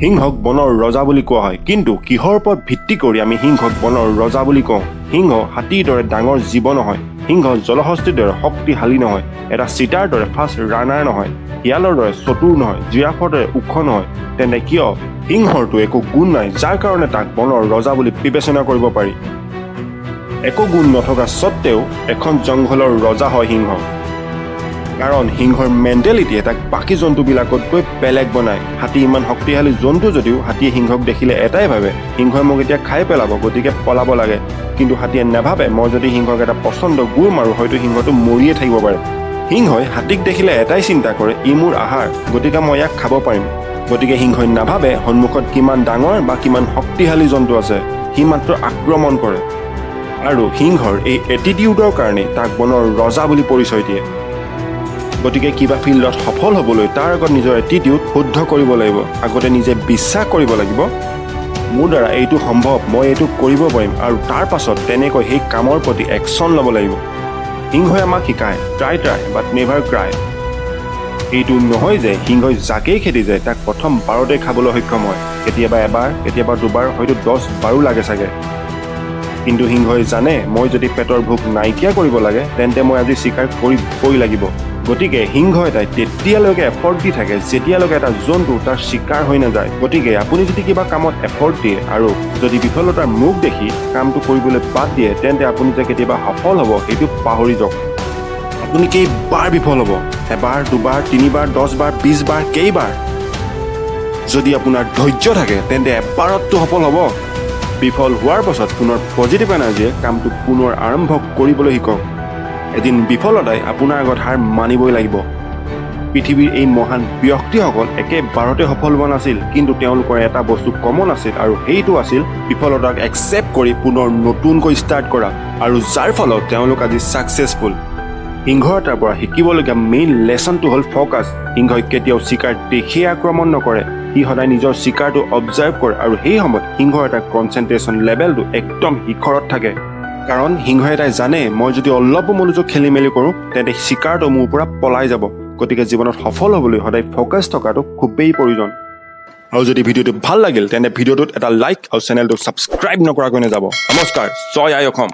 সিংহক বনৰ ৰজা বুলি কোৱা হয়, কিন্তু কিহৰ ওপৰত ভিত্তি কৰি আমি সিংহক বনৰ ৰজা বুলি কওঁ? সিংহ হাতীৰ দৰে ডাঙৰ জীৱ নহয়, সিংহ জলহস্তীৰ দৰে শক্তিশালী নহয়, এটা চিতাৰ দৰে ফাষ্ট ৰানাৰ নহয়, শিয়ালৰ দৰে চতুৰ নহয়, জিৰাফৰ দৰে ওখ নহয়। তেন্তে কিয় সিংহৰতো একো গুণ নাই যাৰ কাৰণে তাক বনৰ ৰজা বুলি বিবেচনা কৰিব পাৰি? একো গুণ নথকা স্বত্তেও এখন জংঘলৰ ৰজা হয় সিংহ। কাৰণ সিংহৰ মেণ্টেলিটিয়ে তাক বাকী জন্তুবিলাকতকৈ বেলেগ বনায়। হাতী ইমান শক্তিশালী জন্তু যদিও হাতীয়ে সিংহক দেখিলে এটাই ভাবে, সিংহই মোক এতিয়া খাই পেলাব, গতিকে পলাব লাগে। কিন্তু হাতীয়ে নাভাবে মই যদি সিংহক এটা পচন্দ গুৰ মাৰোঁ হয়তো সিংহটো মৰিয়ে থাকিব পাৰে। সিংহই হাতীক দেখিলে এটাই চিন্তা কৰে, ই মোৰ আহাৰ, গতিকে মই ইয়াক খাব পাৰিম। গতিকে সিংহই নাভাবে সন্মুখত কিমান ডাঙৰ বা কিমান শক্তিশালী জন্তু আছে, সি মাত্ৰ আক্ৰমণ কৰে। আৰু সিংহৰ এই এটিটিউডৰ কাৰণে তাক বনৰ ৰজা বুলি পৰিচয় দিয়ে। গতিকে কিবা ফিল্ডত সফল হ'বলৈ তাৰ আগত নিজৰ এটিটিউড শুদ্ধ কৰিব লাগিব। আগতে নিজে বিশ্বাস কৰিব লাগিব, মোৰ দ্বাৰা এইটো সম্ভৱ, মই এইটো কৰিব পাৰিম, আৰু তাৰ পাছত তেনেকৈ সেই কামৰ প্ৰতি একশ্যন ল'ব লাগিব। সিংহই আমাক শিকায় ট্ৰাই বাট নেভাৰ ক্ৰাই। এইটো নহয় যে সিংহই যাকেই খেদি যায় তাক প্ৰথম বাৰতে খাবলৈ সক্ষম হয়, কেতিয়াবা এবাৰ, কেতিয়াবা দুবাৰ, হয়তো 10 বাৰো লাগে চাগে। কিন্তু সিংহই জানে মই যদি পেটৰ ভোক নাইকিয়া কৰিব লাগে তেন্তে মই আজি চিকাৰ কৰিবই লাগিব। গতিকে সিংহ এটাই তেতিয়ালৈকে এফৰ্ট দি থাকে যেতিয়ালৈকে এটা জন্তু তাৰ চিকাৰ হৈ নাযায়। গতিকে আপুনি যদি কিবা কামত এফৰ্ট দিয়ে আৰু যদি বিফলতাৰ মুখ দেখি কামটো কৰিবলৈ বাদ দিয়ে তেন্তে আপুনি যে কেতিয়াবা সফল হ'ব সেইটো পাহৰি যাওক। আপুনি কেইবাৰ বিফল হ'ব, এবাৰ, দুবাৰ, 3 বাৰ, 10 বাৰ, 20 বাৰ, কেইবাৰ? যদি আপোনাৰ ধৈৰ্য থাকে তেন্তে এবাৰততো সফল হ'ব। বিফল হোৱাৰ পাছত পুনৰ পজিটিভ এনাৰ্জিয়ে কামটো পুনৰ আৰম্ভ কৰিবলৈ শিকক। এদিন বিফলতাই আপোনাৰ আগত হাৰ মানিবই লাগিব। পৃথিৱীৰ এই মহান ব্যক্তিসকল একেবাৰতে সফল হোৱা নাছিল, কিন্তু তেওঁলোকৰ এটা বস্তু কমন আছিল, আৰু সেইটো আছিল বিফলতাক একচেপ্ট কৰি পুনৰ নতুনকৈ ষ্টাৰ্ট কৰা, আৰু যাৰ ফলত তেওঁলোক আজি ছাকচেছফুল। সিংহ এটাৰ পৰা শিকিবলগীয়া মেইন লেচনটো হ'ল ফ'কাছ। সিংহই কেতিয়াও চিকাৰ দেখি আক্ৰমণ নকৰে, সি সদায় নিজৰ চিকাৰটো অবজাৰ্ভ কৰে, আৰু সেই সময়ত সিংহ এটাৰ কনচেনট্ৰেশ্যন লেভেলটো একদম শিখৰত থাকে। কাৰণ সিংহ এটাই জানে মই যদি অলপো মনোযোগ খেলি মেলি কৰোঁ তেন্তে চিকাৰটো মোৰ পৰা পলাই যাব। গতিকে জীৱনত সফল হ'বলৈ সদায় ফ'কাছ থকাটো খুবেই প্ৰয়োজন। আৰু যদি ভিডিঅ'টো ভাল লাগিল তেন্তে ভিডিঅ'টোত এটা লাইক আৰু চেনেলটো ছাবস্ক্ৰাইব নকৰাকৈ নাযাব। নমস্কাৰ, জয় আই অসম।